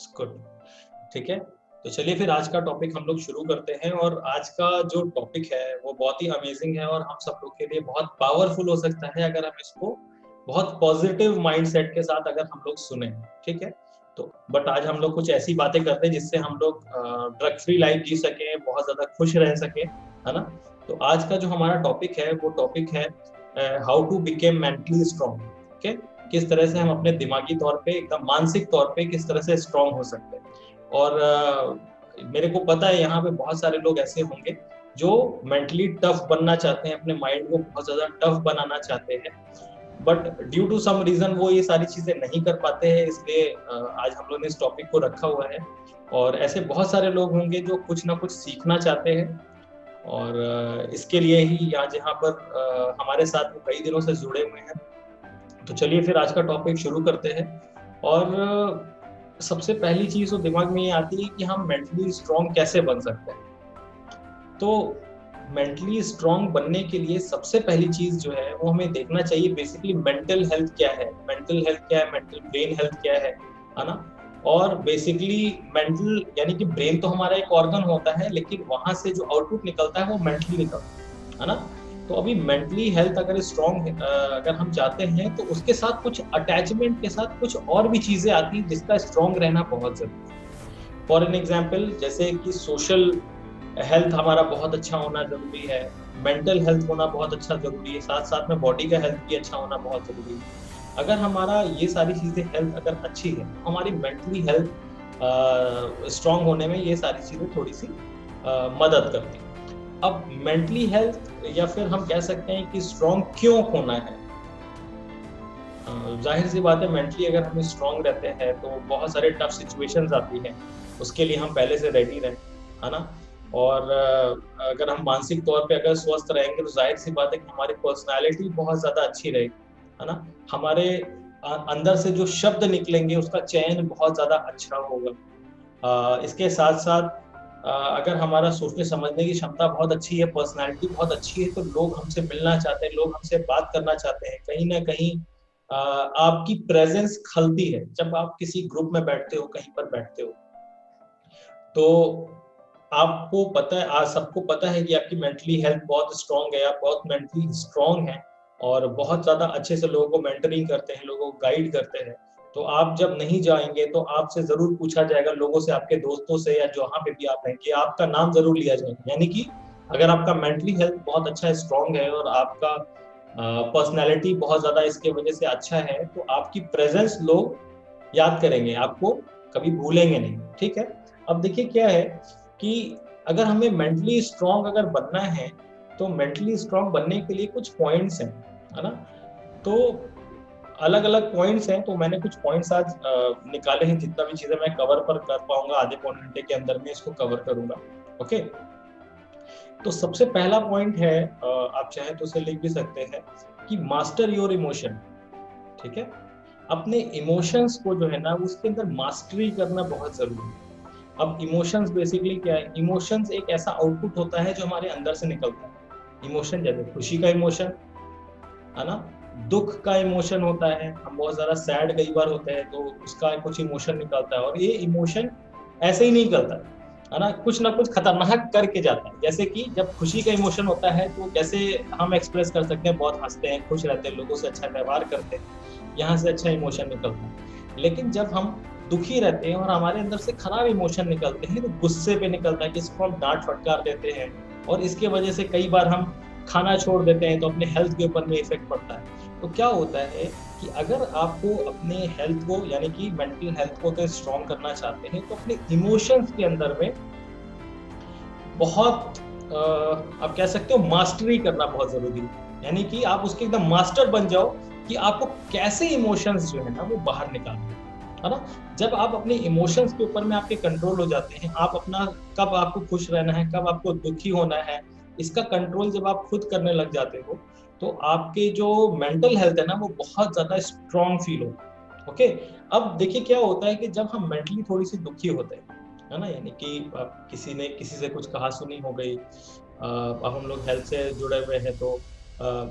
That's good. ठीक है, तो चलिए फिर आज का टॉपिक हम लोग शुरू करते हैं। और आज का जो टॉपिक है वो बहुत ही अमेजिंग है और हम सब लोग के लिए बहुत पावरफुल हो सकता है अगर हम इसको बहुत पॉजिटिव माइंडसेट के साथ अगर हम लोग सुने। ठीक है, तो बट आज हम लोग कुछ ऐसी बातें करते हैं जिससे हम लोग ड्रग फ्री लाइफ जी सके, बहुत ज्यादा खुश रह सके, है ना। तो आज का जो हमारा टॉपिक है वो टॉपिक है how to become mentally strong. Okay, किस तरह से हम अपने दिमागी तौर पे, एकदम मानसिक तौर पे किस तरह से स्ट्रांग हो सकते हैं। और मेरे को पता है यहाँ पे बहुत सारे लोग ऐसे होंगे जो मेंटली टफ बनना चाहते हैं, अपने माइंड को बहुत ज्यादा टफ बनाना चाहते हैं, but due to some reason वो ये सारी चीजें नहीं कर पाते हैं। इसलिए आज हम लोग ने इस टॉपिक को रखा हुआ है। और ऐसे बहुत सारे लोग होंगे जो कुछ ना कुछ सीखना चाहते हैं, और इसके लिए ही यहाँ पर हमारे साथ वो कई दिनों से जुड़े हुए हैं। तो चलिए फिर आज का टॉपिक शुरू करते हैं। और सबसे पहली चीज तो दिमाग में ये आती है कि हम मेंटली स्ट्रांग कैसे बन सकते हैं। तो मेंटली स्ट्रांग बनने के लिए सबसे पहली चीज जो है वो हमें देखना चाहिए बेसिकली मेंटल हेल्थ क्या है, मेंटल हेल्थ क्या है, मेंटल ब्रेन हेल्थ क्या है ना। और बेसिकली मेंटल यानी कि ब्रेन तो हमारा एक ऑर्गन होता है, लेकिन वहां से जो आउटपुट निकलता है वो मेंटली निकलता है ना। तो अभी मेंटली हेल्थ अगर स्ट्रांग अगर हम चाहते हैं तो उसके साथ कुछ अटैचमेंट के साथ कुछ और भी चीजें आती हैं जिसका स्ट्रांग रहना बहुत जरूरी है। फॉर एन एग्जाम्पल, जैसे कि सोशल हेल्थ हमारा बहुत अच्छा होना जरूरी है, मेंटल हेल्थ होना बहुत अच्छा जरूरी है, साथ साथ में बॉडी का हेल्थ भी अच्छा होना बहुत जरूरी है। अगर हमारा ये सारी चीजें हेल्थ अगर अच्छी है तो हमारी मेंटली हेल्थ स्ट्रांग होने में ये सारी चीजें थोड़ी सी मदद करती है। अब मेंटली हेल्थ या फिर हम कह सकते हैं कि स्ट्रांग क्यों होना है। जाहिर सी बात है, मेंटली अगर हम स्ट्रांग रहते हैं तो बहुत सारे टफ सिचुएशंस आती हैं, उसके लिए हम पहले से रेडी रहें, है ना। और अगर हम मानसिक तौर पे अगर स्वस्थ रहेंगे तो जाहिर सी बात है कि हमारी पर्सनालिटी बहुत ज्यादा अच्छी रहेगी, है ना। हमारे अंदर से जो शब्द निकलेंगे उसका चयन बहुत ज्यादा अच्छा होगा। इसके साथ साथ अगर हमारा सोचने समझने की क्षमता बहुत अच्छी है, पर्सनालिटी बहुत अच्छी है, तो लोग हमसे मिलना चाहते हैं, लोग हमसे बात करना चाहते हैं। कहीं ना कहीं आपकी प्रेजेंस खलती है जब आप किसी ग्रुप में बैठते हो, कहीं पर बैठते हो, तो आपको पता है, आज सबको पता है कि आपकी मेंटली हेल्थ बहुत स्ट्रांग है, आप बहुत मेंटली स्ट्रांग हैं और बहुत ज्यादा अच्छे से लोगों को मेंटरिंग करते हैं, लोगों को गाइड करते हैं। तो आप जब नहीं जाएंगे तो आपसे जरूर पूछा जाएगा, लोगों से, आपके दोस्तों से या जहाँ पे भी आप हैं, कि आपका नाम जरूर लिया जाएगा। यानी कि अगर आपका मेंटली हेल्थ बहुत अच्छा स्ट्रांग है और आपका पर्सनैलिटी बहुत ज्यादा इसके वजह से अच्छा है, तो आपकी प्रेजेंस लोग याद करेंगे, आपको कभी भूलेंगे नहीं। ठीक है, अब देखिए क्या है कि अगर हमें मेंटली स्ट्रांग अगर बनना है तो मेंटली स्ट्रांग बनने के लिए कुछ पॉइंट्स हैं, है ना। तो अलग अलग पॉइंट्स हैं, तो मैंने कुछ पॉइंट्स आज निकाले हैं। जितना भी चीजें मैं कवर पर कर पाऊंगा आधे पौने घंटे के अंदर में इसको कवर करूंगा। ओके, तो सबसे पहला पॉइंट है, आप चाहे तो उसे लिख भी सकते हैं, कि मास्टर योर इमोशन। ठीक है, अपने इमोशंस को जो है ना उसके अंदर मास्टरी करना बहुत जरूरी है। अब इमोशंस बेसिकली क्या है? इमोशंस एक ऐसा आउटपुट होता है जो हमारे अंदर से निकलता है। इमोशन जैसे खुशी का इमोशन, है ना, दुख का इमोशन होता है, हम बहुत ज्यादा सैड कई बार होते हैं तो उसका कुछ इमोशन निकलता है। और ये इमोशन ऐसे ही नहीं निकलता है ना, कुछ ना कुछ खतरनाक करके जाता है। जैसे कि जब खुशी का इमोशन होता है तो कैसे हम एक्सप्रेस कर सकते हैं, बहुत हंसते हैं, खुश रहते हैं, लोगों से अच्छा व्यवहार करते हैं, यहाँ से अच्छा इमोशन निकलता है। लेकिन जब हम दुखी रहते हैं और हमारे अंदर से खराब इमोशन निकलते हैं तो गुस्से पे निकलता है, किसको हम डांट फटकार देते हैं, और इसके वजह से कई बार हम खाना छोड़ देते हैं, तो अपने हेल्थ के ऊपर में इफेक्ट पड़ता है। तो क्या होता है कि अगर आपको अपने हेल्थ को यानी कि मेंटल हेल्थ को तो स्ट्रॉन्ग करना चाहते हैं तो अपने इमोशंस के अंदर में बहुत आप कह सकते हो मास्टरी करना बहुत जरूरी है। यानी कि आप उसके एकदम मास्टर बन जाओ कि आपको कैसे इमोशंस जो है ना वो बाहर निकालने, है ना। जब आप अपने इमोशंस के ऊपर में आपके कंट्रोल हो जाते हैं, आप अपना कब आपको खुश रहना है, कब आपको दुखी होना है, इसका कंट्रोल जब आप खुद करने लग जाते हो तो आपके जो मेंटल हेल्थ है ना वो बहुत ज्यादा स्ट्रॉन्ग फील होता है। ओके, अब देखिए क्या होता है कि जब हम मेंटली थोड़ी सी दुखी होते हैं, है ना, यानी कि किसी ने किसी से कुछ कहा सुनी हो गई, अब हम लोग हेल्थ से जुड़े हुए हैं तो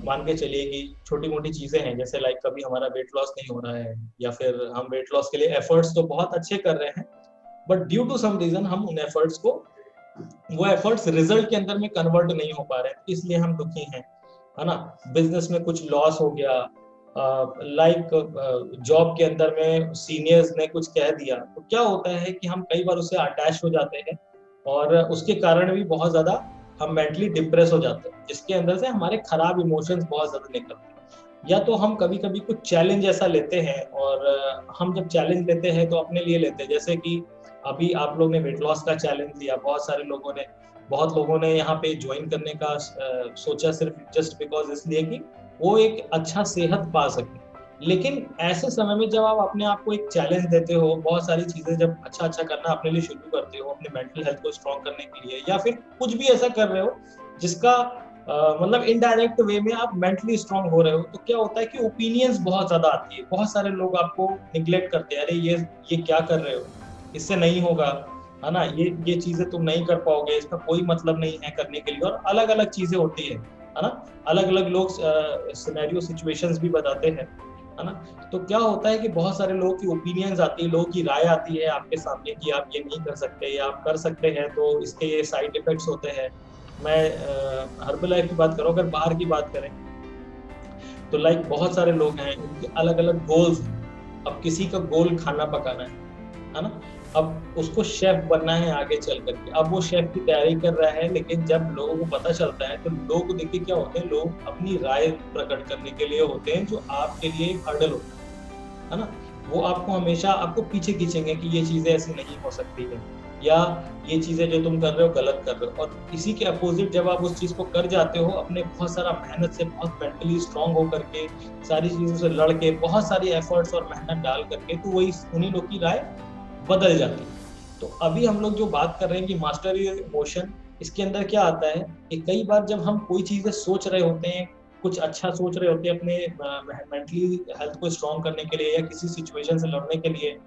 मान के चलिए कि छोटी मोटी चीजें हैं, जैसे लाइक कभी हमारा वेट लॉस नहीं हो रहा है या फिर हम वेट लॉस के लिए एफर्ट्स तो बहुत अच्छे कर रहे हैं but due to some reason हम उन एफर्ट्स को, वो एफर्ट्स रिजल्ट के अंदर में कन्वर्ट नहीं हो पा रहे हैं, इसलिए हम दुखी हैं, है ना। बिजनेस में कुछ लॉस हो गया, लाइक जॉब के अंदर में सीनियर्स ने कुछ कह दिया, तो क्या होता है कि हम कई बार उससे अटैच हो जाते हैं और उसके कारण भी बहुत ज्यादा हम मेंटली डिप्रेस हो जाते हैं, जिसके अंदर से हमारे खराब इमोशंस बहुत ज्यादा निकलते हैं। या तो हम कभी कभी कुछ चैलेंज ऐसा लेते हैं, और हम जब चैलेंज लेते हैं तो अपने लिए लेते हैं, जैसे कि अभी आप लोग ने वेट लॉस का चैलेंज लिया, बहुत लोगों ने यहाँ पे ज्वाइन करने का सोचा, सिर्फ जस्ट बिकॉज इसलिए कि वो एक अच्छा सेहत पा सके। लेकिन ऐसे समय में जब आप अपने आप को एक चैलेंज देते हो, बहुत सारी चीजें जब अच्छा करना अपने लिए शुरू करते हो, अपने मेंटल हेल्थ को स्ट्रॉन्ग करने के लिए, या फिर कुछ भी ऐसा कर रहे हो जिसका मतलब इनडायरेक्ट वे में आप मेंटली स्ट्रांग हो रहे हो, तो क्या होता है कि ओपिनियंस बहुत ज्यादा आती है, बहुत सारे लोग आपको निग्लेक्ट करते हैं, अरे ये क्या कर रहे हो, इससे नहीं होगा, है ना, ये चीजें तुम नहीं कर पाओगे, इसका कोई मतलब नहीं है करने के लिए, और अलग अलग चीजें होती है ना। अलग अलग लोग सिनेरियो सिचुएशंस भी बताते हैं, है ना। तो क्या होता है कि बहुत सारे लोगों की ओपिनियंस आती है, लोगों की राय आती है आपके सामने कि आप ये नहीं कर सकते, या आप कर सकते हैं तो इसके ये साइड इफेक्ट्स होते हैं। मैं हर्बल लाइफ की बात करूँ, अगर बाहर की बात करें तो लाइक बहुत सारे लोग हैं, उनके अलग अलग गोल्स हैं। अब किसी का गोल खाना पकाना है ना, अब उसको शेफ बनना है आगे चल करके, अब वो शेफ की तैयारी कर रहा है, लेकिन जब लोगों को पता चलता है तो लोग देखिए क्या होते हैं, लोग अपनी राय प्रकट करने के लिए होते हैं, जो आपके लिए एक हर्डल होता है ना। वो आपको हमेशा आपको पीछे खींचेंगे कि ये चीजें ऐसी नहीं हो सकती है, या ये चीजें जो तुम कर रहे हो गलत कर रहे हो। और इसी के अपोजिट जब आप उस चीज को कर जाते हो, अपने बहुत सारा मेहनत से, बहुत मेंटली स्ट्रांग हो करके, सारी चीजों से लड़ के, बहुत सारी एफर्ट्स और मेहनत डाल करके, तो वही उन्हीं लोग की राय बदल जाती है। तो अभी हम लोग जो बात कर रहे हैं कि मास्टर योर इमोशन, इसके अंदर क्या आता है कि कई बार जब हम कोई चीजें सोच रहे होते हैं, कुछ अच्छा सोच रहे होते हैं अपने मेंटली हेल्थ को स्ट्रॉन्ग करने के लिए, या किसी सिचुएशन से लड़ने के लिए,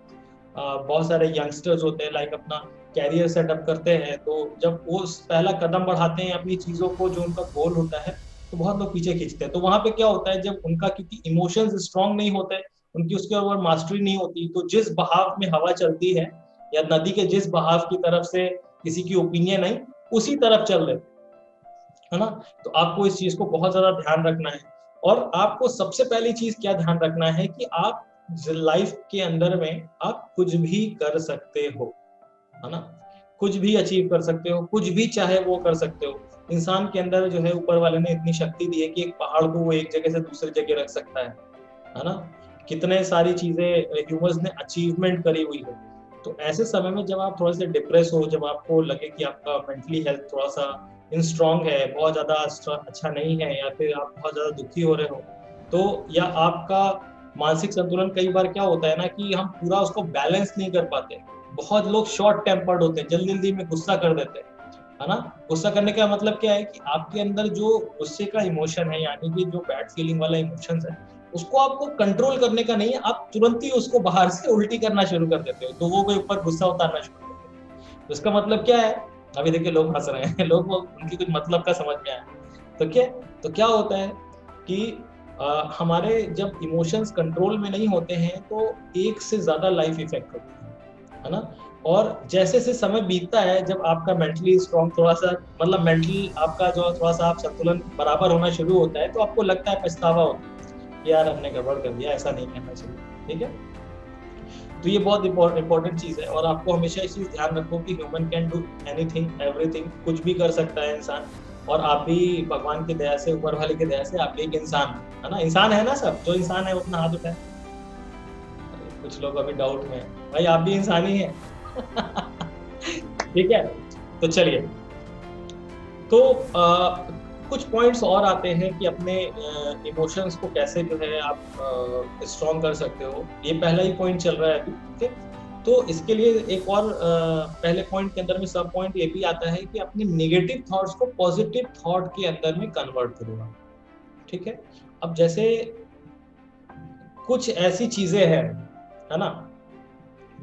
बहुत सारे यंगस्टर्स होते हैं लाइक अपना कैरियर सेटअप करते हैं, तो जब वो पहला कदम बढ़ाते हैं अपनी चीजों को, जो उनका गोल होता है, तो बहुत लोग पीछे खींचते हैं। तो वहां पे क्या होता है, जब उनका क्योंकि इमोशंस स्ट्रांग नहीं होते, उनकी उसके ऊपर मास्टरी नहीं होती, तो जिस बहाव में हवा चलती है, या नदी के जिस बहाव की तरफ से किसी की ओपिनियन आई, उसी तरफ चल रहे, है ना। तो आपको इस चीज को बहुत ज्यादा ध्यान रखना है। और आपको सबसे पहली चीज क्या ध्यान रखना है कि आप लाइफ के अंदर में आप कुछ भी कर सकते हो, है ना। कुछ भी अचीव कर सकते हो, कुछ भी चाहे वो कर सकते हो। इंसान के अंदर जो है ऊपर वाले ने इतनी शक्ति दी है कि एक पहाड़ को वो एक जगह से दूसरी जगह रख सकता है ना। कितने सारी चीजें ह्यूमंस ने अचीवमेंट करी हुई है। तो ऐसे समय में जब आप थोड़ा सा डिप्रेस हो, जब आपको लगे कि आपका मेंटली हेल्थ थोड़ा सा इनस्ट्रांग है, बहुत ज्यादा अच्छा नहीं है, या फिर आप बहुत ज्यादा दुखी हो रहे हो, तो या आपका मानसिक संतुलन, कई बार क्या होता है ना कि हम पूरा उसको बैलेंस नहीं कर पाते। बहुत लोग शॉर्ट टेम्पर्ड होते हैं, जल्दी जल्दी में गुस्सा कर देते हैं, है ना। गुस्सा करने का मतलब क्या है कि आपके अंदर जो गुस्से का इमोशन है, यानी कि जो बैड फीलिंग वाला इमोशन है, उसको आपको कंट्रोल करने का नहीं है, आप तुरंत ही उसको बाहर से उल्टी करना शुरू कर देते हो, लोगों के ऊपर गुस्सा उतारना शुरू कर देते हो। तो इसका मतलब क्या है, अभी देखिए लोग हंस रहे हैं, लोग उनकी कुछ मतलब का समझ में आया। तो क्या होता है कि हमारे जब इमोशंस कंट्रोल में नहीं होते हैं, तो एक से ज्यादा लाइफ इफेक्ट होती है ना। और जैसे जैसे समय बीतता है, जब आपका मेंटली स्ट्रॉन्ग थोड़ा सा, मतलब मेंटली आपका जो थोड़ा सा आप संतुलन बराबर होना शुरू होता है, तो आपको लगता है, पछतावा होता है, यार हमने गड़बड़ कर दिया, ऐसा नहीं करना चाहिए, ठीक है। तो ये बहुत इंपॉर्टेंट चीज है, और आपको हमेशा इस चीज ध्यान रखो कि human can do anything everything, कुछ भी कर सकता है इंसान। और आप भी भगवान की दया से, ऊपर वाले की दया से, आप भी एक इंसान है ना, इंसान है ना, सब जो इंसान है वो अपना हाथ उठाए। कुछ लोग अभी डाउट में, भाई आप भी इंसान ही है। ठीक है, तो चलिए, तो कुछ पॉइंट्स और आते हैं कि अपने इमोशंस को कैसे जो है आप स्ट्रॉन्ग कर सकते हो। ये पहला ही पॉइंट चल रहा है अभी, ठीक है। तो इसके लिए एक और पहले पॉइंट के अंदर में सब पॉइंट ये भी आता है कि अपने नेगेटिव थॉट्स को पॉजिटिव थॉट के अंदर में कन्वर्ट करो, ठीक है। अब जैसे कुछ ऐसी चीजें हैं, है ना,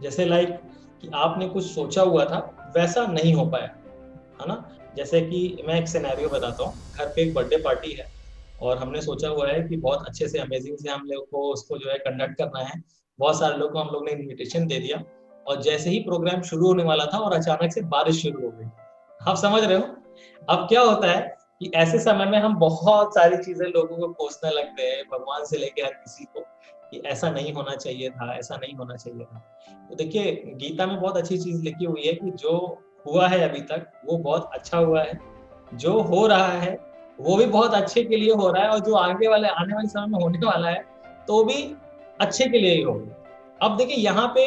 जैसे लाइक कि आपने कुछ सोचा हुआ था, वैसा नहीं हो पाया, है ना। जैसे कि मैं एक सिनेरियो बताता हूँ, घर पे एक बर्थडे पार्टी है, और हमने सोचा हुआ है कि बहुत अच्छे से, अमेजिंग से हम लोग को उसको जो है कंडक्ट करना है। बहुत सारे लोग को हम लोग ने इनविटेशन दे दिया, और जैसे ही प्रोग्राम शुरू होने वाला था और अचानक से बारिश शुरू हो गई। आप समझ रहे हो? अब क्या होता है कि ऐसे समय में हम बहुत सारी चीजें लोगों को कोसने लगते हैं, भगवान से लेके हर किसी को, कि ऐसा नहीं होना चाहिए था, ऐसा नहीं होना चाहिए था। तो देखिए, गीता में बहुत अच्छी चीज लिखी हुई है कि जो हुआ है अभी तक वो बहुत अच्छा हुआ है, जो हो रहा है वो भी बहुत अच्छे के लिए हो रहा है, और जो आने वाले समय में होने वाला है तो भी अच्छे के लिए ही होगा। अब देखिए यहाँ पे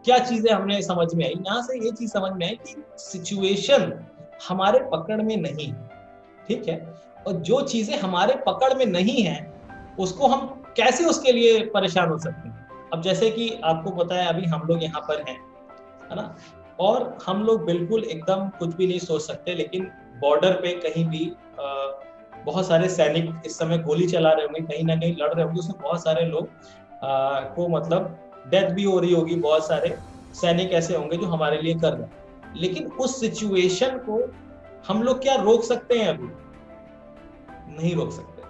क्या चीजें हमें समझ में आई, यहाँ से ये चीज समझ में आई कि सिचुएशन हमारे पकड़ में नहीं है, ठीक है, और जो चीजें हमारे पकड़ में नहीं है उसको हम कैसे उसके लिए परेशान हो सकते हैं। अब जैसे कि आपको पता है अभी हम लोग यहाँ पर हैं, है ना, और हम लोग बिल्कुल एकदम कुछ भी नहीं सोच सकते, लेकिन बॉर्डर पे कहीं भी बहुत सारे सैनिक इस समय गोली चला रहे होंगे, कहीं ना कहीं लड़ रहे होंगे, उसमें बहुत सारे लोग को मतलब डेथ भी हो रही होगी, बहुत सारे सैनिक ऐसे होंगे जो हमारे लिए कर रहे हैं, लेकिन उस सिचुएशन को हम लोग क्या रोक सकते हैं? अभी नहीं रोक सकते,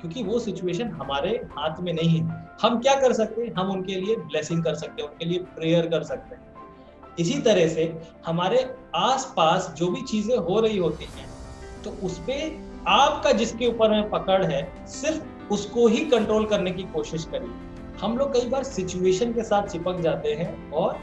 क्योंकि वो सिचुएशन हमारे हाथ में नहीं है। हम क्या कर सकते हैं? हम उनके लिए ब्लेसिंग कर सकते हैं, उनके लिए प्रेयर कर सकते हैं। इसी तरह से हमारे आसपास जो भी चीजें हो रही होती हैं, तो उसपे आपका जिसके ऊपर में पकड़ है, सिर्फ उसको ही कंट्रोल करने की कोशिश करिए। हम लोग कई बार सिचुएशन के साथ चिपक जाते हैं और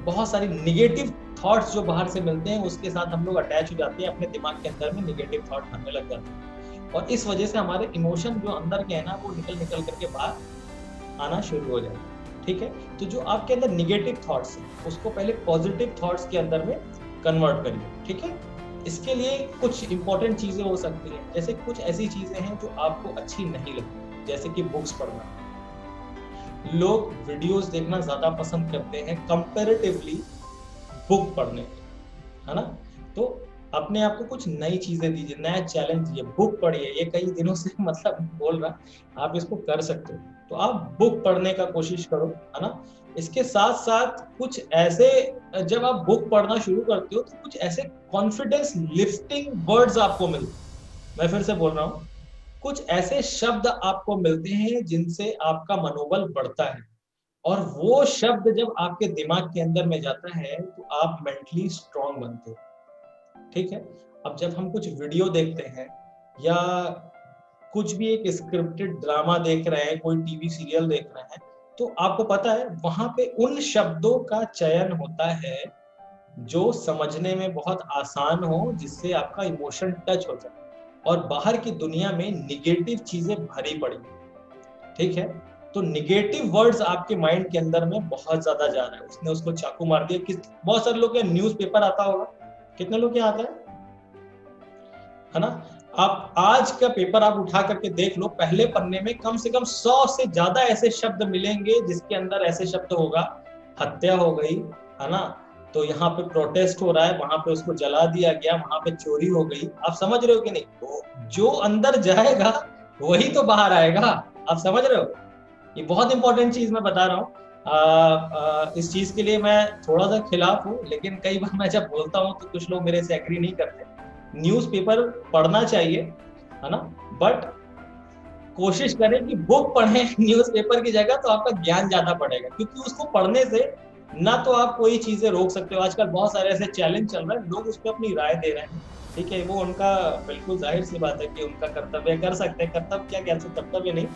बहुत सारी निगेटिव थॉट्स जो बाहर से मिलते हैं उसके साथ हम लोग अटैच हो जाते हैं, अपने दिमाग के अंदर में निगेटिव थॉट आने लग जाते हैं, और इस वजह से हमारे इमोशन जो अंदर के है ना वो निकल निकल करके बाहर आना शुरू हो जाएगा। ठीक है, तो जो आपके अंदर निगेटिव थॉट्स हैं उसको पहले पॉजिटिव थॉट्स के अंदर में कन्वर्ट करिए। ठीक है, इसके लिए कुछ इंपॉर्टेंट चीजें हो सकती हैं, जैसे कुछ ऐसी चीजें हैं जो आपको अच्छी नहीं लगती, जैसे कि बुक्स पढ़ना। लोग वीडियोस देखना ज्यादा पसंद करते हैं कंपैरेटिवली बुक पढ़ने, है ना। तो अपने आप को कुछ नई चीजें दीजिए, नया चैलेंज दीजिए, बुक पढ़िए। ये कई दिनों से मतलब बोल रहा, आप इसको कर सकते हो, तो आप बुक पढ़ने का कोशिश करो, है ना। इसके साथ साथ कुछ ऐसे, जब आप बुक पढ़ना शुरू करते हो तो कुछ ऐसे कॉन्फिडेंस लिफ्टिंग वर्ड्स आपको मिलते। मैं फिर से बोल रहा हूँ, कुछ ऐसे शब्द आपको मिलते हैं जिनसे आपका मनोबल बढ़ता है, और वो शब्द जब आपके दिमाग के अंदर में जाता है तो आप मेंटली स्ट्रांग बनते हो। ठीक है, अब जब हम कुछ वीडियो देखते हैं या कुछ भी एक स्क्रिप्टेड ड्रामा देख रहे हैं, कोई टीवी सीरियल देख रहे हैं, तो आपको पता है वहां पे उन शब्दों का चयन होता है जो समझने में बहुत आसान हो, जिससे आपका इमोशन टच हो जाए, और बाहर की दुनिया में निगेटिव चीजें भरी पड़ी। ठीक है, तो निगेटिव वर्ड्स आपके माइंड के अंदर में बहुत ज्यादा जा रहा है। उसने उसको चाकू मार दिया, किस बहुत सारे लोग, न्यूज पेपर आता होगा, कितने लोग यहाँ आता है ना। आप आज का पेपर आप उठा करके देख लो, पहले पन्ने में कम से कम 100 से ज्यादा ऐसे शब्द मिलेंगे जिसके अंदर ऐसे शब्द होगा, हत्या हो गई, है ना, तो यहाँ पे प्रोटेस्ट हो रहा है, वहां पे उसको जला दिया गया, वहां पे चोरी हो गई। आप समझ रहे हो कि नहीं? तो जो अंदर जाएगा वही तो बाहर आएगा। आप समझ रहे हो? ये बहुत इंपॉर्टेंट चीज मैं बता रहा हूँ। इस चीज के लिए मैं थोड़ा सा खिलाफ हूँ, लेकिन कई बार मैं जब बोलता हूँ तो कुछ लोग मेरे से एग्री नहीं करते। न्यूज़पेपर पढ़ना चाहिए, है ना, बट कोशिश करें कि बुक पढ़ें न्यूज़पेपर की जगह, तो आपका ज्ञान ज्यादा बढ़ेगा, क्योंकि उसको पढ़ने से ना तो आप कोई चीजें रोक सकते हो। आजकल बहुत सारे ऐसे चैलेंज चल रहे हैं, लोग उस पर अपनी राय दे रहे हैं। ठीक है, वो उनका बिल्कुल जाहिर सी बात है कि उनका कर्तव्य कर सकते हैं, कर्तव्य क्या कहते हैं, कर्तव्य नहीं,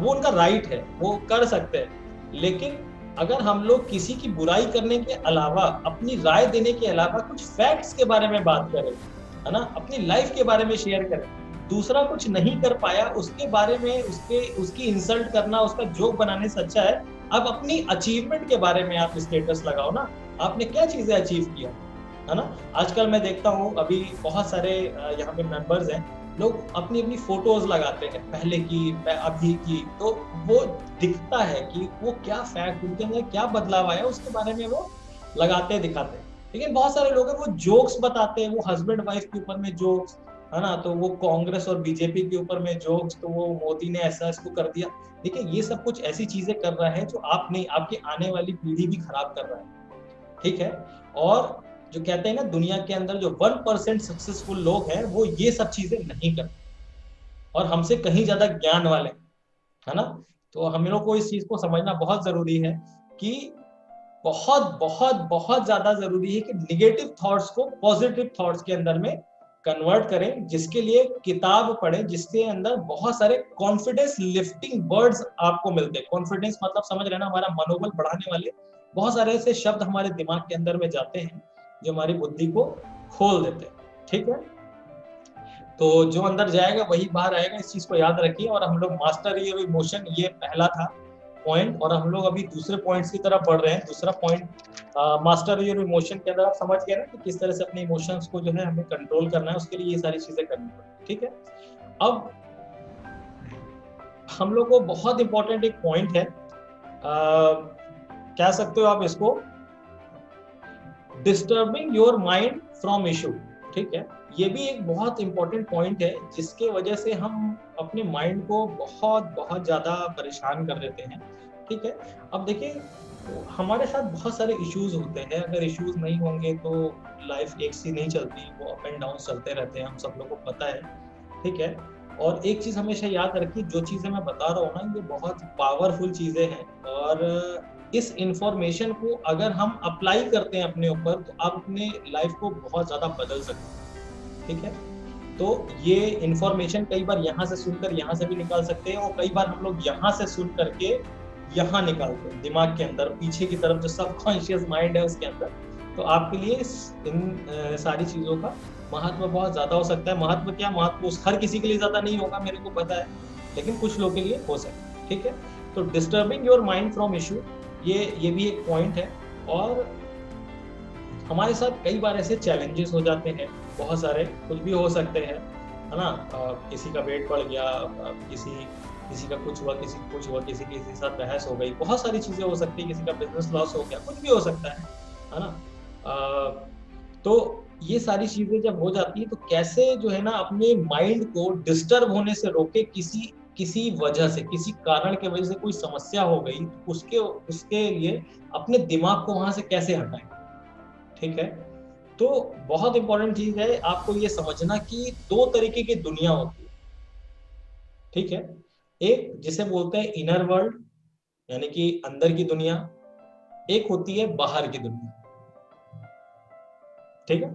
वो उनका राइट है, वो कर सकते हैं। लेकिन अगर हम लोग किसी की बुराई करने के अलावा, अपनी राय देने के अलावा कुछ फैक्ट्स के बारे में बात करें, है ना, अपनी लाइफ के बारे में शेयर करें, दूसरा कुछ नहीं कर पाया उसके बारे में उसकी इंसल्ट करना, उसका जोक बनाने से अच्छा है आप अपनी अचीवमेंट के बारे में आप स्टेटस लगाओ ना, आपने क्या चीजें अचीव किया, है ना। आजकल मैं देखता हूँ अभी बहुत सारे यहाँ पे मेंबर्स हैं, लोग अपनी अपनी फोटोज लगाते हैं, पहले की, अभी की, तो वो दिखता है कि वो क्या फैक्ट, उनके अंदर क्या बदलाव आया उसके बारे में वो लगाते दिखाते हैं। लेकिन बहुत सारे लोग हैं वो जोक्स बताते हैं, वो हस्बैंड वाइफ के ऊपर में जोक्स, है ना, तो वो कांग्रेस और बीजेपी के ऊपर में जोक्स, तो वो मोदी ने ऐसा इसको कर दिया। देखिए, ये सब कुछ ऐसी चीजें कर रहा है जो आप नहीं, आपकी आने वाली पीढ़ी भी खराब कर रहा है। ठीक है, और जो कहते हैं ना, दुनिया के अंदर जो 1% सक्सेसफुल लोग हैं वो ये सब चीजें नहीं करते, और हमसे कहीं ज्यादा ज्ञान वाले, है ना। तो हम लोग को इस चीज को समझना बहुत जरूरी है कि बहुत बहुत बहुत ज्यादा जरूरी है कि निगेटिव थॉट्स को पॉजिटिव थॉट्स के अंदर में कन्वर्ट करें, जिसके लिए किताब पढ़ें, जिसके अंदर बहुत सारे कॉन्फिडेंस लिफ्टिंग वर्ड्स आपको मिलते हैं। कॉन्फिडेंस मतलब समझ रहे ना, हमारा मनोबल बढ़ाने वाले बहुत सारे ऐसे शब्द हमारे दिमाग के अंदर में जाते हैं जो हमारी बुद्धि को खोल देते हैं। ठीक है, तो जो अंदर जाएगा वही बाहर आएगा, इस चीज को याद रखिए। और हम लोग मास्टर योर इमोशन, ये पहला था पॉइंट, और हम लोग अभी दूसरे पॉइंट्स की तरफ बढ़ रहे हैं। दूसरा पॉइंट मास्टर योर इमोशन के अंदर आप समझ गए ना कि किस तरह से अपने इमोशंस को जो है हमें कंट्रोल करना है, उसके लिए ये सारी चीजें करनी पड़ती। ठीक है, अब हम लोग को बहुत इंपॉर्टेंट एक पॉइंट है, कह सकते हो आप इसको, disturbing your mind from issue. ठीक है, ये भी एक बहुत इंपॉर्टेंट पॉइंट है, जिसके वजह से हम अपने माइंड को बहुत बहुत ज्यादा परेशान कर देते हैं। ठीक है, अब देखिए हमारे साथ बहुत सारे इश्यूज होते हैं, अगर इश्यूज नहीं होंगे तो लाइफ एक सी नहीं चलती, वो अप एंड डाउन चलते रहते हैं, हम सब लोग को पता है। ठीक है, और एक चीज हमेशा याद रखिए, जो चीजें मैं बता रहा हूँ ना, ये बहुत पावरफुल चीजें हैं, और इस इंफॉर्मेशन को अगर हम अप्लाई करते हैं अपने ऊपर, तो आप अपने लाइफ को बहुत ज्यादा बदल सकते हैं। ठीक है, तो ये इंफॉर्मेशन कई बार यहाँ से सुनकर यहाँ से भी निकाल सकते हैं, और कई बार हम लोग यहाँ से सुन करके यहाँ निकालते हैं दिमाग के अंदर, पीछे की तरफ जो सबकॉन्शियस माइंड है उसके अंदर। तो आपके लिए इन सारी चीजों का महत्व बहुत ज्यादा हो सकता है। महत्व क्या, महत्व उस हर किसी के लिए ज्यादा नहीं होगा, मेरे को पता है, लेकिन कुछ लोगों के लिए हो सकता है। ठीक है, तो disturbing your mind from issue, ये भी एक पॉइंट है। और हमारे साथ कई बार ऐसे चैलेंजेस हो जाते हैं, बहुत सारे, कुछ भी हो सकते हैं, है ना, किसी का वेट बढ़ गया, किसी का कुछ हुआ, किसी का कुछ हुआ, किसी के साथ बहस हो गई, बहुत सारी चीजें हो सकती है, किसी का बिजनेस लॉस हो गया, कुछ भी हो सकता है ना। तो ये सारी चीजें जब हो जाती है, तो कैसे जो है ना अपने माइंड को डिस्टर्ब होने से रोके, किसी वजह से, किसी कारण के वजह से कोई समस्या हो गई, तो उसके लिए अपने दिमाग को वहां से कैसे हटाएं। ठीक है, तो बहुत इंपॉर्टेंट चीज है आपको ये समझना कि दो तरीके की दुनिया होती है। ठीक है, एक जिसे बोलते हैं इनर वर्ल्ड, यानी कि अंदर की दुनिया, एक होती है बाहर की दुनिया। ठीक है,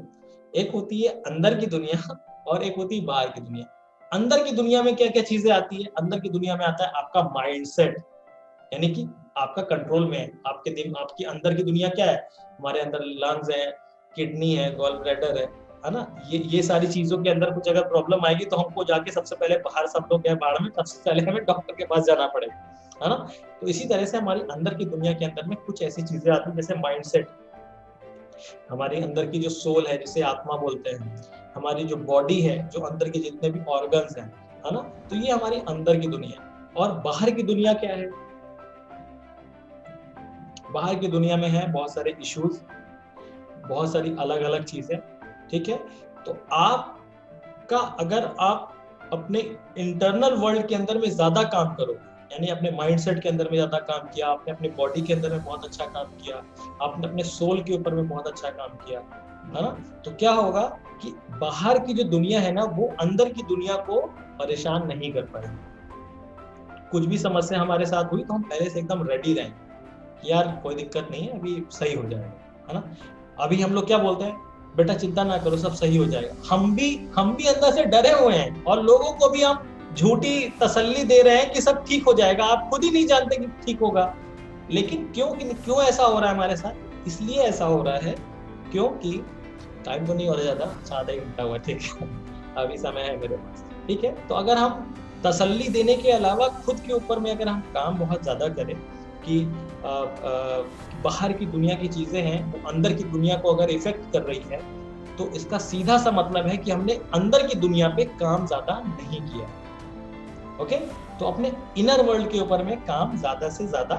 एक होती है अंदर की दुनिया और एक होती है बाहर की दुनिया। अंदर की दुनिया में क्या क्या चीजें आती है, अंदर की दुनिया में आता है आपका माइंडसेट, यानी कि आपका कंट्रोल में है, आपकी अंदर की दुनिया क्या है, हमारे अंदर लंग्स है, किडनी है, गॉल ब्लैडर है ना। ये सारी चीजों के अंदर कुछ अगर प्रॉब्लम आएगी, तो हमको जाके सबसे पहले, बाहर सब लोग गए बाढ़ में, सबसे पहले हमें डॉक्टर के पास जाना पड़ेगा, है ना। तो इसी तरह से हमारी अंदर की दुनिया के अंदर में कुछ ऐसी चीजें आती है, जैसे माइंडसेट, हमारी अंदर की जो सोल है, जिसे आत्मा बोलते हैं, हमारी जो बॉडी है, जो अंदर के जितने भी ऑर्गन्स हैं, है ना, तो ये हमारी अंदर की दुनिया। और बाहर की दुनिया क्या है, बाहर की दुनिया में है बहुत सारे इश्यूज, बहुत सारी अलग अलग चीजें। ठीक है, तो आपका, अगर आप अपने इंटरनल वर्ल्ड के अंदर में ज्यादा काम करो, यानी अपने माइंडसेट के अंदर में ज्यादा काम किया, आपने अपने बॉडी के अंदर में बहुत अच्छा काम किया, आपने अपने सोल के ऊपर में बहुत अच्छा काम किया, है ना, तो क्या होगा कि बाहर की जो दुनिया है ना, वो अंदर की दुनिया को परेशान नहीं कर पाएगी। कुछ भी समस्या हमारे साथ हुई, तो हम पहले से एकदम रेडी रहें, यार कोई दिक्कत नहीं है, अभी सही हो जाएगा, है ना। अभी हम लोग क्या बोलते हैं, बेटा चिंता ना करो, सब सही हो जाएगा। हम भी अंदर से डरे हुए हैं, और लोगों को भी हम झूठी तसल्ली दे रहे हैं कि सब ठीक हो जाएगा। आप खुद ही नहीं जानते कि ठीक होगा, लेकिन क्यों ऐसा हो रहा है हमारे साथ, इसलिए ऐसा हो रहा है क्योंकि टाइम तो नहीं हो रहा ज्यादा, 4.5 घंटा हुआ, ठीक है, अभी समय है मेरे पास। ठीक है, तो अगर हम तसल्ली देने के अलावा खुद के ऊपर में अगर हम काम बहुत ज्यादा करें कि बाहर की दुनिया की चीजें हैं वो अंदर की दुनिया को अगर इफेक्ट कर रही है, तो इसका सीधा सा मतलब है कि हमने अंदर की दुनिया पे काम ज्यादा नहीं किया। ओके, तो अपने इनर वर्ल्ड के ऊपर में काम ज्यादा से ज्यादा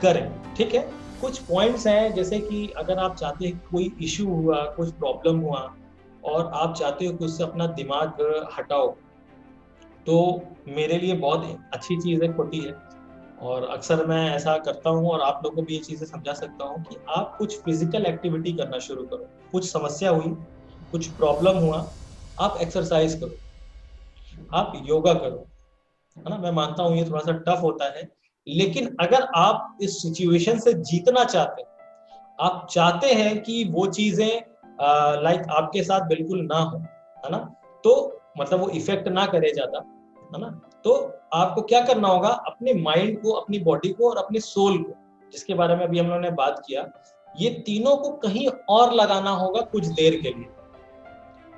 करें। ठीक है, कुछ पॉइंट्स हैं, जैसे कि अगर आप चाहते हैं कोई इश्यू हुआ, कुछ प्रॉब्लम हुआ, और आप चाहते हो कि उससे अपना दिमाग हटाओ, तो मेरे लिए बहुत अच्छी चीज है, खोटी है, और अक्सर मैं ऐसा करता हूँ, और आप लोगों को भी ये चीजें समझा सकता हूँ कि आप कुछ फिजिकल एक्टिविटी करना शुरू करो। कुछ समस्या हुई, कुछ प्रॉब्लम हुआ, आप एक्सरसाइज करो, आप योगा करो, है ना। मैं मानता हूँ ये थोड़ा सा टफ होता है, लेकिन अगर आप इस सिचुएशन से जीतना चाहते हैं, आप चाहते हैं कि वो चीजें लाइक आपके साथ बिल्कुल ना हो, है ना, तो मतलब वो इफेक्ट ना करे ज्यादा, है ना, तो आपको क्या करना होगा, अपने माइंड को, अपनी बॉडी को और अपने सोल को, जिसके बारे में अभी हम लोगों ने बात किया, ये तीनों को कहीं और लगाना होगा कुछ देर के लिए।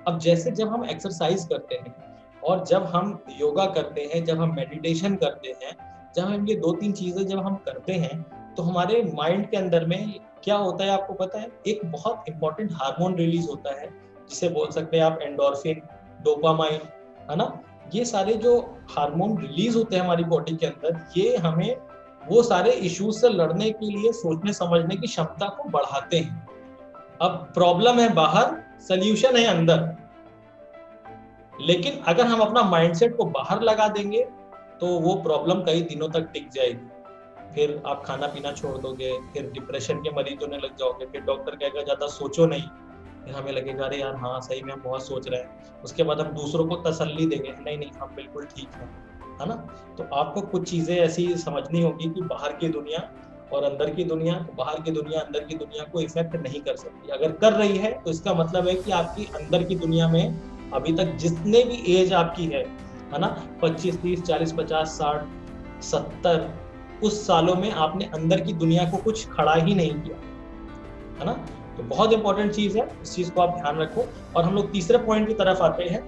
अब जैसे जब हम एक्सरसाइज करते हैं और जब हम योगा करते हैं, जब हम मेडिटेशन करते हैं, जब हम ये दो तीन चीजें जब हम करते हैं, तो हमारे माइंड के अंदर में क्या होता है आपको पता है, एक बहुत इंपॉर्टेंट हार्मोन रिलीज होता है, जिसे बोल सकते हैं आप एंडोर्फिन, डोपामाइन, है ना। ये सारे जो हार्मोन रिलीज होते हैं हमारी बॉडी के अंदर, ये हमें वो सारे इश्यूज से लड़ने के लिए, सोचने समझने की क्षमता को बढ़ाते हैं। अब प्रॉब्लम है बाहर, सल्यूशन है अंदर। लेकिन अगर हम अपना माइंडसेट को बाहर लगा देंगे तो वो प्रॉब्लम कई दिनों तक टिक जाएगी, फिर आप खाना पीना छोड़ दोगे, फिर डिप्रेशन के मरीज होने लग जाओगे, फिर डॉक्टर कहेगा ज्यादा सोचो नहीं, फिर हमें लगेगा अरे यार हाँ सही में हम बहुत सोच रहे हैं, उसके बाद हम दूसरों को तसल्ली देंगे, नहीं नहीं हम बिल्कुल ठीक है ना। तो आपको कुछ चीजें ऐसी समझनी होगी कि बाहर की दुनिया और अंदर की दुनिया, तो बाहर की दुनिया अंदर की दुनिया को इफेक्ट नहीं कर सकती, अगर कर रही है तो इसका मतलब है कि आपकी अंदर की दुनिया में अभी तक जितने भी एज आपकी है ना, 25 30 40 50 60 70, उस सालों में आपने अंदर की दुनिया को कुछ खड़ा ही नहीं किया, है ना। तो बहुत इंपॉर्टेंट चीज है, इस चीज को आप ध्यान रखो। और हम लोग तीसरे पॉइंट की तरफ आते हैं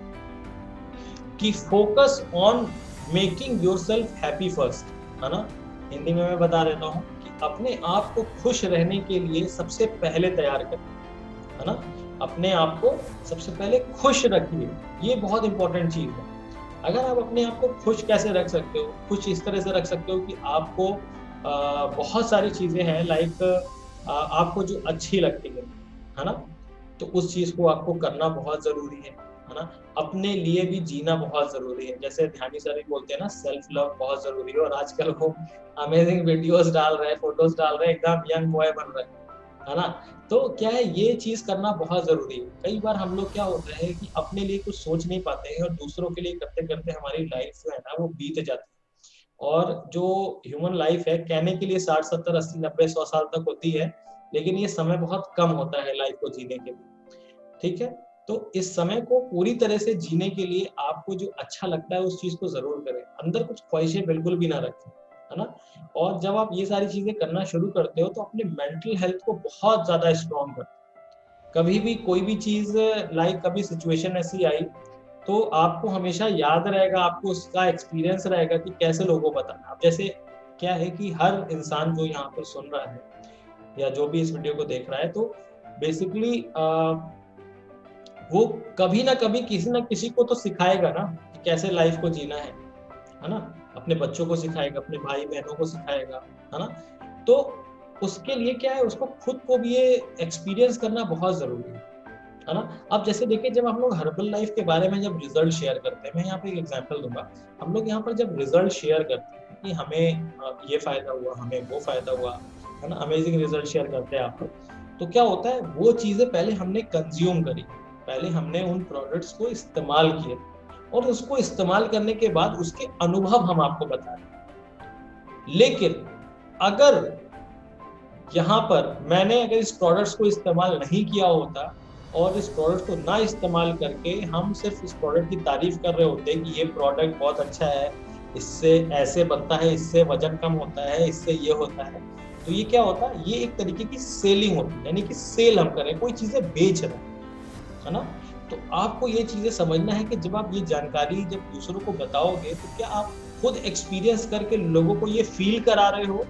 कि focus on making yourself happy first, है ना। हिंदी में मैं बता देता हूँ कि अपने आप को खुश रहने के लिए सबसे पहले तैयार करें, है ना। अपने आप को सबसे पहले खुश रखिए, ये बहुत इंपॉर्टेंट चीज है। अगर आप अपने आप को खुश कैसे रख सकते हो, खुश इस तरह से रख सकते हो कि आपको बहुत सारी चीजें हैं लाइक आपको जो अच्छी लगती है ना, तो उस चीज को आपको करना बहुत जरूरी है ना। अपने लिए भी जीना बहुत जरूरी है, जैसे ध्यानी सर भी बोलते हैं ना, सेल्फ लव बहुत जरूरी है, और आजकल वो अमेजिंग वीडियोस डाल रहे हैं, फोटोज डाल रहे हैं, एकदम यंग बॉय बन रहे हैं, है ना। तो क्या है, ये चीज करना बहुत जरूरी है। कई बार हम लोग क्या होता है कि अपने लिए कुछ सोच नहीं पाते हैं और दूसरों के लिए करते करते हमारी लाइफ जो है ना वो बीत जाती है। और जो ह्यूमन लाइफ है, कहने के लिए 60 70 80 90 100 साल तक होती है, लेकिन ये समय बहुत कम होता है लाइफ को जीने के लिए, ठीक है। तो इस समय को पूरी तरह से जीने के लिए आपको जो अच्छा लगता है उस चीज को जरूर करें, अंदर कुछ ख्वाहिशें बिल्कुल भी ना रखें, है ना। और जब आप ये सारी चीजें करना शुरू करते हो तो अपने मेंटल हेल्थ को बहुत ज्यादा स्ट्रॉन्ग करते हो। कभी भी कोई भी चीज लाइक कभी सिचुएशन ऐसी आई तो आपको हमेशा याद रहेगा, आपको उसका एक्सपीरियंस रहेगा कि कैसे लोगों को बताना। अब जैसे क्या है कि हर इंसान जो यहाँ पर सुन रहा है या जो भी इस वीडियो को देख रहा है, तो बेसिकली वो कभी ना कभी किसी ना किसी को तो सिखाएगा ना कि कैसे लाइफ को जीना है ना। अपने बच्चों को सिखाएगा, अपने भाई बहनों को सिखाएगा, है ना। तो उसके लिए क्या है, उसको खुद को भी ये एक्सपीरियंस करना बहुत जरूरी है ना। अब जैसे देखिए, जब हम लोग हर्बल लाइफ के बारे में जब रिजल्ट शेयर करते हैं, मैं यहाँ पे एक एग्जांपल दूंगा, हम लोग यहाँ पर जब रिजल्ट शेयर करते हैं कि हमें ये फायदा हुआ, हमें वो फायदा हुआ, है ना, अमेजिंग रिजल्ट शेयर करते हैं आप लोग, तो क्या होता है, वो चीजें पहले हमने कंज्यूम करी, पहले हमने उन प्रोडक्ट्स को इस्तेमाल किए, और उसको इस्तेमाल करने के बाद उसके अनुभव हम आपको बता रहे हैं। लेकिन अगर यहाँ पर मैंने अगर इस प्रोडक्ट्स को इस्तेमाल नहीं किया होता और इस प्रोडक्ट को ना इस्तेमाल करके हम सिर्फ इस प्रोडक्ट की तारीफ कर रहे होते कि ये प्रोडक्ट बहुत अच्छा है, इससे ऐसे बनता है, इससे वजन कम होता है, इससे ये होता है, तो ये क्या होता है, ये एक तरीके की सेलिंग होती है, यानी कि सेल हम करें, कोई चीजें बेच रहे हैं, है ना। तो आपको ये चीजें समझना है कि जब आप ये जानकारी जब दूसरों को बताओगे तो क्या आप खुद एक्सपीरियंस करके लोगों को ये फील करा रहे हो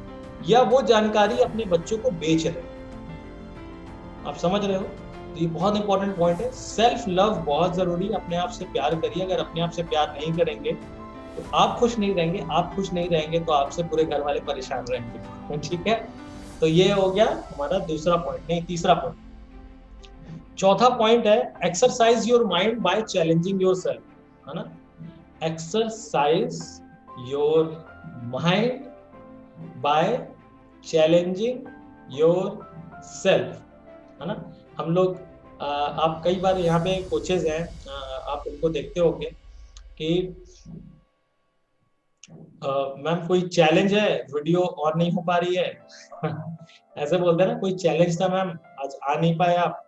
या वो जानकारी अपने बच्चों को बेच रहे हो। आप समझ रहे हो, तो ये बहुत इंपॉर्टेंट पॉइंट है। सेल्फ लव बहुत जरूरी है, अपने आप से प्यार करिए। अगर अपने आप से प्यार नहीं करेंगे तो आप खुश नहीं रहेंगे, आप खुश नहीं रहेंगे तो आपसे पूरे घर वाले परेशान रहेंगे, ठीक है। तो ये हो गया हमारा दूसरा पॉइंट, नहीं तीसरा पॉइंट। चौथा पॉइंट है exercise your mind bye challenging yourself, है ना। Exercise your mind bye challenging your self, है ना। हम लोग आप कई बार यहाँ पे कोचेज हैं, आप उनको देखते होंगे कि मैम कोई चैलेंज है, वीडियो ऑन नहीं हो पा रही है। ऐसे बोलते हैं ना, कोई चैलेंज था मैम, आज आ नहीं पाए आप।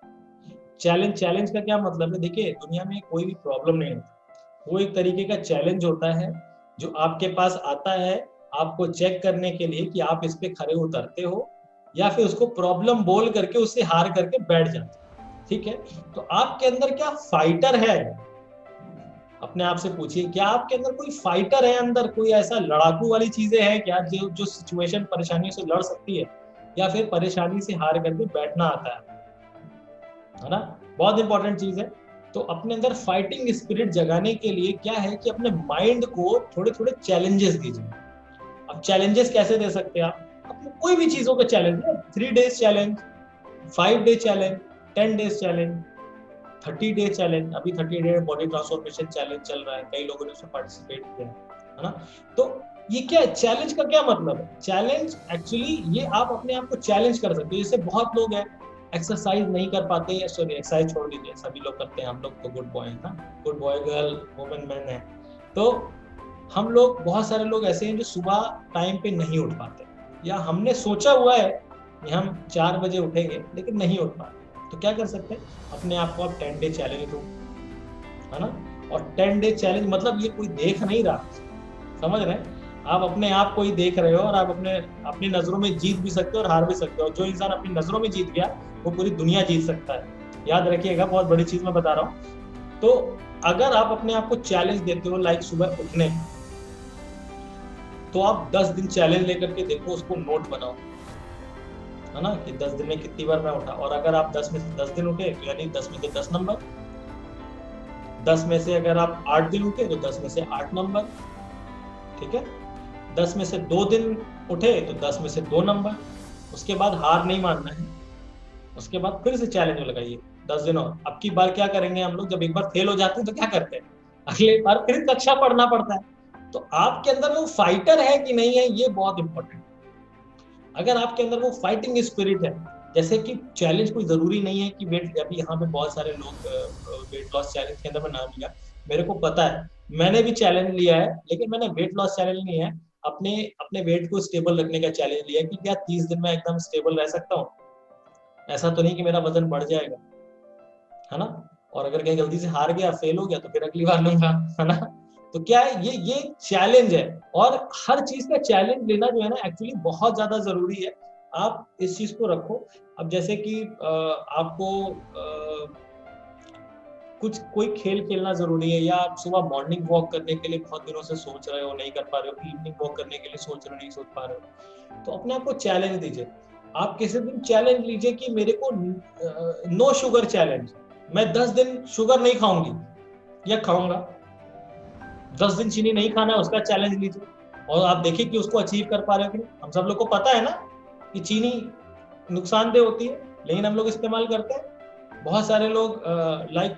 चैलेंज, चैलेंज का क्या मतलब है? देखिए दुनिया में कोई भी प्रॉब्लम नहीं होता, वो एक तरीके का चैलेंज होता है जो आपके पास आता है आपको चेक करने के लिए कि आप इस पे खरे उतरते हो या फिर उसको प्रॉब्लम बोल करके उससे हार करके बैठ जाते हो। ठीक है, तो आपके अंदर क्या फाइटर है? अपने आप से पूछिए, क्या आपके अंदर कोई फाइटर है? अंदर कोई ऐसा लड़ाकू वाली चीजें हैं क्या जो जो सिचुएशन परेशानियों से लड़ सकती है, या फिर परेशानी से हार करके बैठना आता है ना? बहुत इंपॉर्टेंट चीज है। तो अपने अंदर फाइटिंग स्पिरिट जगाने के लिए क्या है कि अपने माइंड को थोड़े थोड़े चैलेंजेस दीजिए। अब चैलेंजेस कैसे दे सकते हैं आप? अपने कोई भी चीजों का चैलेंज है, 3 days challenge, 5 day challenge, 10 days challenge, 30 day challenge. अभी 30 day बॉडी ट्रांसफॉर्मेशन चैलेंज चल रहा है, कई लोगों ने उसमें पार्टिसिपेट किया है ना? तो ये क्या है, चैलेंज का क्या मतलब है? चैलेंज एक्चुअली ये आप अपने आप को चैलेंज कर सकते हो। जैसे बहुत लोग हैं एक्सरसाइज नहीं कर पाते, सॉरी एक्सरसाइज छोड़ दीजिए, सभी लोग करते हैं, हम लोग तो गुड बॉय है ना, good boy girl women man है। तो हम लोग, बहुत सारे लोग ऐसे हैं जो सुबह टाइम पे नहीं उठ पाते, या हमने सोचा हुआ है कि हम 4 बजे उठेंगे लेकिन नहीं उठ पाते। तो क्या कर सकते हैं, अपने आप को आप 10 day चैलेंज दो, है ना? और 10 day चैलेंज मतलब ये कोई देख नहीं रहा, समझ रहे हैं? आप अपने आप को ही देख रहे हो, और आप अपने अपनी नजरों में जीत भी सकते हो और हार भी सकते हो। जो इंसान अपनी नजरों में जीत गया वो पूरी दुनिया जीत सकता है। याद रखिएगा, बहुत बड़ी चीज मैं बता रहा हूँ। तो अगर आप अपने आप को चैलेंज देते हो लाइक सुबह उठने, तो आप 10 दिन चैलेंज लेकर के देखो, उसको नोट बनाओ, है ना, कि 10 दिन में कितनी बार मैं उठा। और अगर आप 10 में से 10 दिन उठे तो यानी 10 में से 10 नंबर, 10 में से अगर आप 8 दिन उठे तो 10 में से 8 नंबर, ठीक है? 10 में से 2 दिन उठे तो 10 में से 2 नंबर। उसके बाद हार नहीं मानना है, उसके बाद फिर से चैलेंज लगाइए 10 दिन और। अब की बार क्या करेंगे हम लोग, जब एक बार फेल हो जाते हैं तो क्या करते हैं, अगले बार फिर कक्षा पढ़ना पड़ता है। तो आपके अंदर वो फाइटर है कि नहीं है, ये बहुत इंपॉर्टेंट। अगर आपके अंदर वो फाइटिंग स्पिरिट है, जैसे कि चैलेंज कोई जरूरी नहीं है कि वेट, अभी यहाँ पे बहुत सारे लोग वेट लॉस चैलेंज के अंदर में नाम लिया, मेरे को पता है, मैंने भी चैलेंज लिया है, लेकिन मैंने वेट लॉस चैलेंज नहीं है, अपने अपने वेट को स्टेबल रखने का चैलेंज लिया है कि क्या 30 दिन में एकदम स्टेबल रह सकता हूँ। ऐसा तो नहीं कि मेरा वजन बढ़ जाएगा, है ना? और अगर कहीं गलती से हार गया, फेल हो गया, तो फिर अगली बार लूंगा, है ना? तो क्या है, ये चैलेंज है। और हर चीज का चैलेंज लेना जो है ना, एक्चुअली बहुत ज्यादा जरूरी है। आप इस चीज को रखो। अब जैसे कि आपको कुछ कोई खेल खेलना जरूरी है, या आप सुबह मॉर्निंग वॉक करने के लिए बहुत दिनों से सोच रहे हो, नहीं कर पा रहे हो, इवनिंग वॉक करने के लिए सोच रहे हो, नहीं सोच पा रहे हो, तो अपने आप को चैलेंज दीजिए। आप किसी दिन चैलेंज लीजिए कि मेरे को नो शुगर चैलेंज, मैं 10 दिन शुगर नहीं खाऊंगी या खाऊंगा, 10 दिन चीनी नहीं खाना है, उसका चैलेंज लीजिए। और आप देखिए कि उसको अचीव कर पा रहे हो कि नहीं। हम सब लोग को पता है ना कि चीनी नुकसानदेह होती है, लेकिन हम लोग इस्तेमाल करते हैं। बहुत सारे लोग लाइक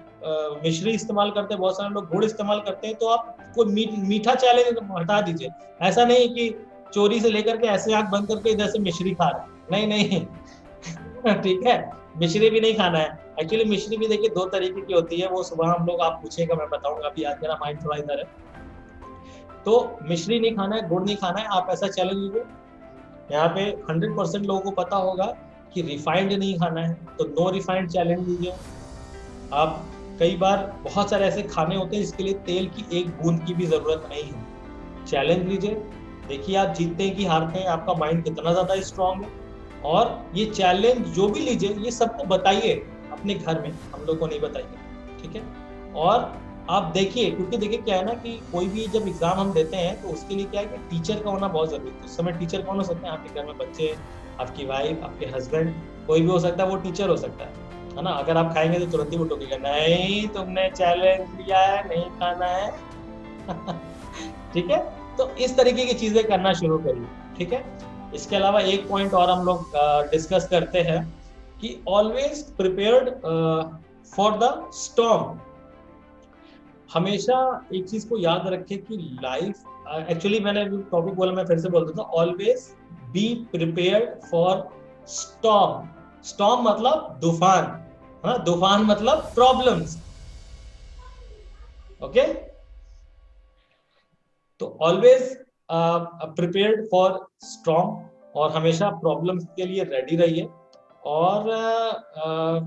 मिश्री इस्तेमाल करते हैं, बहुत सारे लोग गुड़ इस्तेमाल करते हैं। तो आप कोई मीठा चैलेंज हटा दीजिए। ऐसा नहीं कि चोरी से लेकर के ऐसे आंख बंद करके इधर से मिश्री खा रहे हैं, नहीं नहीं। ठीक है, मिश्री भी नहीं खाना है। एक्चुअली मिश्री भी देखिए 2 तरीके की होती है, वो सुबह हम लोग, आप पूछेगा मैं बताऊंगा, अभी आज मेरा माइंड थोड़ा इधर है। तो मिश्री नहीं खाना है, गुड़ नहीं खाना है, आप ऐसा चैलेंज लीजिए। यहाँ पे 100% लोगों को पता होगा कि रिफाइंड नहीं खाना है, तो नो रिफाइंड चैलेंज लीजिए आप। कई बार बहुत सारे ऐसे खाने होते हैं जिसके लिए तेल की एक बूंद की भी जरूरत नहीं है, चैलेंज लीजिए। देखिए आप जीतते हैं कि हारते हैं, आपका माइंड कितना ज्यादा स्ट्रांग है। और ये चैलेंज जो भी लीजिए, ये सबको बताइए अपने घर में, हम लोग को नहीं बताइए, ठीक है? और आप देखिए, क्योंकि देखिए क्या है ना कि कोई भी जब एग्जाम हम देते हैं तो उसके लिए क्या है कि टीचर का होना बहुत जरूरी है। उस समय टीचर कौन हो सकते हैं? आपके घर में बच्चे, आपकी वाइफ, आपके हस्बैंड, कोई भी हो सकता है, वो टीचर हो सकता है ना? अगर आप खाएंगे तो तुरंत ही वो टोकेगा, नहीं तुमने चैलेंज लिया है, नहीं खाना है। ठीक है, तो इस तरीके की चीजें करना शुरू करिए, ठीक है? इसके अलावा एक पॉइंट और हम लोग डिस्कस करते हैं कि always prepared for the storm. हमेशा एक चीज को याद रखें कि लाइफ, एक्चुअली मैंने टॉपिक बोला, मैं फिर से बोल देता हूँ, always be prepared for storm. Storm मतलब तूफान, है ना? तूफान मतलब प्रॉब्लम्स, ओके? तो ऑलवेज प्रिपेयर्ड फॉर स्ट्रॉन्ग, और हमेशा प्रॉब्लम्स के लिए रेडी रहिए। और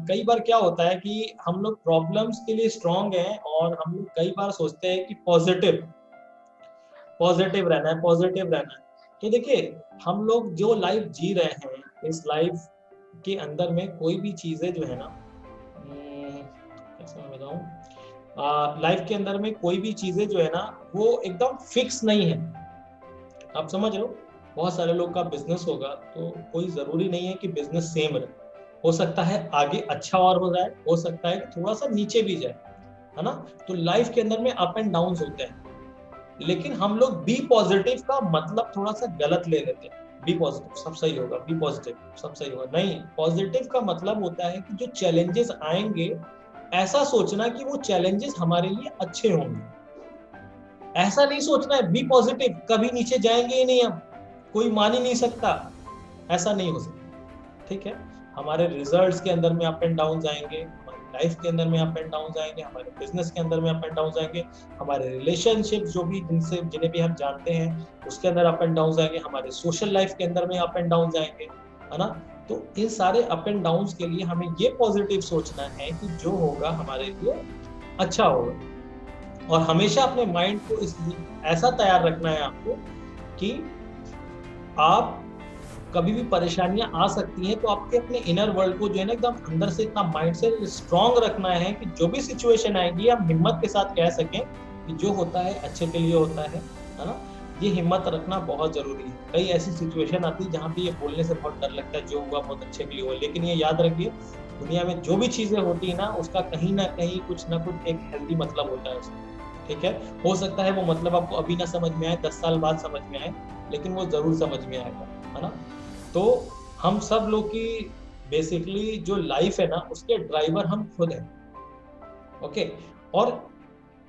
कई बार क्या होता है कि हम लोग प्रॉब्लम्स के लिए स्ट्रॉन्ग हैं, और हम लोग कई बार सोचते हैं कि पॉजिटिव पॉजिटिव रहना है, पॉजिटिव रहना है। तो देखिए, हम लोग जो लाइफ जी रहे हैं, इस लाइफ के अंदर में कोई भी चीजें जो है ना, कैसे मैं बताऊं, लाइफ के अंदर में कोई भी चीजें जो है ना, वो एकदम फिक्स नहीं है। आप समझ रहे हो? बहुत सारे लोग का बिजनेस होगा, तो कोई जरूरी नहीं है कि बिजनेस सेम रहे। हो सकता है आगे अच्छा और हो जाए, हो सकता है थोड़ा सा नीचे भी जाए, है ना। तो लाइफ के अंदर में अप एंड डाउन होते हैं, लेकिन हम लोग बी पॉजिटिव का मतलब थोड़ा सा गलत ले लेते हैं। बी पॉजिटिव सब सही होगा, बी पॉजिटिव सब सही होगा, नहीं। पॉजिटिव का मतलब होता है कि जो चैलेंजेस आएंगे, ऐसा सोचना कि वो चैलेंजेस हमारे लिए अच्छे होंगे। ऐसा नहीं सोचना है बी पॉजिटिव कभी नीचे जाएंगे ही नहीं, हम कोई मान ही नहीं सकता, ऐसा नहीं हो सकता। ठीक है, हमारे रिजल्ट्स के अंदर में अप एंड डाउन आएंगे, हमारी लाइफ के अंदर में अप एंड डाउन आएंगे, हमारे बिजनेस के अंदर में अप एंड डाउन आएंगे, हमारे रिलेशनशिप जो भी जिन्हें भी हम जानते हैं उसके अंदर अप एंड डाउन आएंगे, हमारे सोशल लाइफ के अंदर में अप एंड डाउन आएंगे, है ना। तो इन सारे अप एंड डाउन के लिए हमें ये पॉजिटिव सोचना है कि जो होगा हमारे लिए अच्छा होगा। और हमेशा अपने माइंड को ऐसा तैयार रखना है आपको कि आप कभी भी परेशानियां आ सकती हैं, तो आपके अपने इनर वर्ल्ड को जो है ना, एकदम अंदर से इतना माइंड से स्ट्रांग रखना है कि जो भी सिचुएशन आएगी आप हिम्मत के साथ कह सकें कि जो होता है अच्छे के लिए होता है ना। ये हिम्मत रखना बहुत जरूरी है। कई ऐसी सिचुएशन आती है जहाँ पे ये बोलने से बहुत डर लगता है, जो हुआ बहुत अच्छे के लिए हुआ, लेकिन ये याद रखिए, दुनिया में जो भी चीजें होती है ना, उसका कहीं ना कहीं कुछ ना कुछ एक हेल्दी मतलब होता है उसका। ठीक है, हो सकता है वो मतलब आपको अभी ना समझ में आए, 10 साल बाद समझ में आए, लेकिन वो जरूर समझ में आएगा, है ना। तो हम सब लोग की बेसिकली जो लाइफ है ना, उसके ड्राइवर हम खुद हैं। ओके, और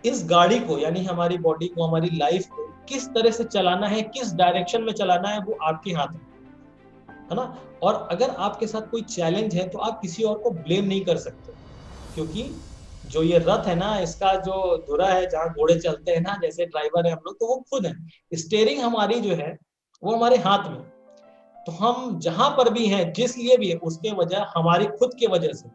इस गाड़ी को, यानी हमारी बॉडी को, हमारी लाइफ को किस तरह से चलाना है, किस डायरेक्शन में चलाना है, वो आपके हाथ है ना। और अगर आपके साथ कोई चैलेंज है तो आप किसी और को ब्लेम नहीं कर सकते, क्योंकि जो ये रथ है ना, इसका जो धुरा है, जहाँ घोड़े चलते हैं ना, जैसे ड्राइवर है हम लोग, तो वो खुद है। स्टीयरिंग हमारी जो है वो हमारे हाथ में। तो हम जहां पर भी हैं, जिस लिए भी है, उसके वजह हमारी खुद की वजह से,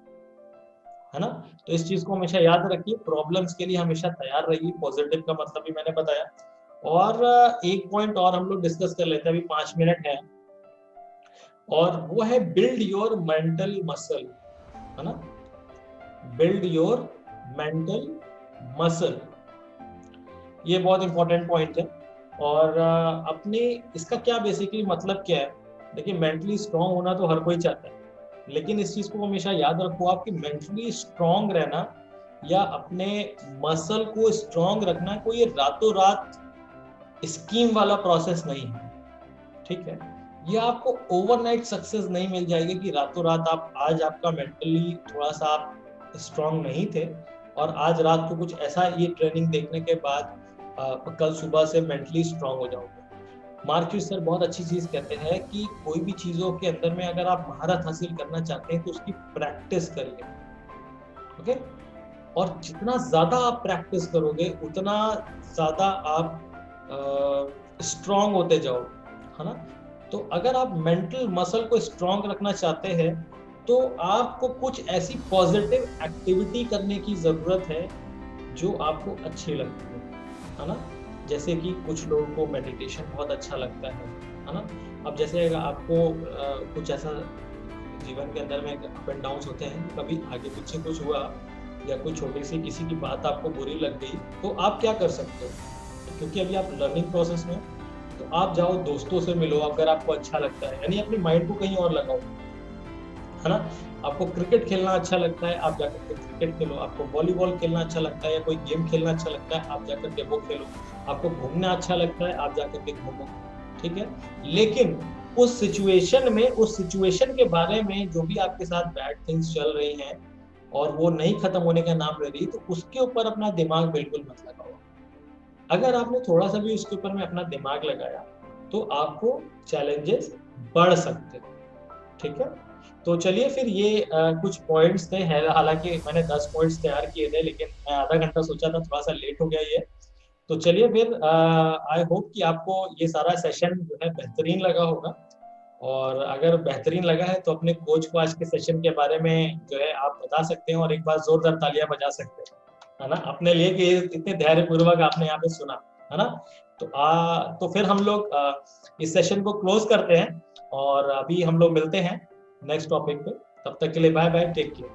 है ना। तो इस चीज को हमेशा याद रखिए, प्रॉब्लम्स के लिए हमेशा तैयार रहिए। पॉजिटिव का मतलब भी मैंने बताया। और एक पॉइंट और हम लोग डिस्कस कर लेते हैं, अभी 5 मिनट है, और वो है बिल्ड योर मेंटल मसल, है ना। बिल्ड योर मेंटल मसल, ये बहुत इंपॉर्टेंट पॉइंट है। और अपने इसका क्या बेसिकली मतलब क्या है? देखिए, मेंटली स्ट्रांग होना तो हर कोई चाहता है, लेकिन इस चीज को हमेशा याद रखो आप कि मेंटली स्ट्रांग रहना या अपने मसल को स्ट्रांग रखना कोई रातों रात स्कीम वाला प्रोसेस नहीं है। ठीक है, ये आपको ओवरनाइट सक्सेस नहीं मिल जाएगी कि रातों रात आप, आज आपका मेंटली थोड़ा सा आप स्ट्रांग नहीं थे और आज रात को कुछ ऐसा ये ट्रेनिंग देखने के बाद कल सुबह से मेंटली स्ट्रांग हो जाओगे। मार्क्यूस सर बहुत अच्छी चीज कहते हैं कि कोई भी चीजों के अंदर में अगर आप महारत हासिल करना चाहते हैं तो उसकी प्रैक्टिस करिए। ओके, और जितना ज्यादा आप प्रैक्टिस करोगे उतना ज्यादा आप स्ट्रांग होते जाओगे, है ना। तो अगर आप मेंटल मसल को स्ट्रांग रखना चाहते हैं तो आपको कुछ ऐसी पॉजिटिव एक्टिविटी करने की जरूरत है जो आपको अच्छी लगती है ना। जैसे कि कुछ लोगों को मेडिटेशन बहुत अच्छा लगता है ना। अब जैसे अगर आपको कुछ ऐसा जीवन के अंदर में अप एंड डाउन होते हैं, कभी आगे पीछे कुछ हुआ या कोई छोटी सी किसी की बात आपको बुरी लग गई, तो आप क्या कर सकते हो? क्योंकि अभी आप लर्निंग प्रोसेस में, तो आप जाओ दोस्तों से मिलो अगर आपको अच्छा लगता है, यानी अपनी माइंड को कहीं और लगाओ, है ना। आपको क्रिकेट खेलना अच्छा लगता है, आप जाकर के क्रिकेट खेलो। आपको वॉलीबॉल खेलना अच्छा लगता है या कोई गेम खेलना अच्छा लगता है, आप जाकर के वो खेलो। आपको घूमना अच्छा लगता है, आप जाकर के घूमो। ठीक है, लेकिन उस सिचुएशन में, उस सिचुएशन के बारे में जो भी आपके साथ बैड थिंग्स चल रही हैं और वो नहीं खत्म होने का नाम ले रही, तो उसके ऊपर अपना दिमाग बिल्कुल मत लगाओ। अगर आपने थोड़ा सा भी उसके ऊपर में अपना दिमाग लगाया तो आपको चैलेंजेस बढ़ सकते हैं। ठीक है, तो चलिए फिर ये कुछ पॉइंट्स थे, हालांकि मैंने 10 पॉइंट्स तैयार किए थे, लेकिन मैं आधा घंटा सोचा था, थोड़ा सा लेट हो गया ये। तो चलिए फिर, आई होप कि आपको ये सारा सेशन जो है बेहतरीन लगा होगा, और अगर बेहतरीन लगा है तो अपने कोच को आज के सेशन के बारे में जो है आप बता सकते हैं, और एक बार जोरदार तालियां बजा सकते हैं, है ना, अपने लिए कि इतने धैर्य पूर्वक आपने यहाँ पे सुना, है ना। तो फिर हम लोग इस सेशन को क्लोज करते हैं, और अभी हम लोग मिलते हैं नेक्स्ट टॉपिक पे। तब तक के लिए बाय बाय, टेक केयर।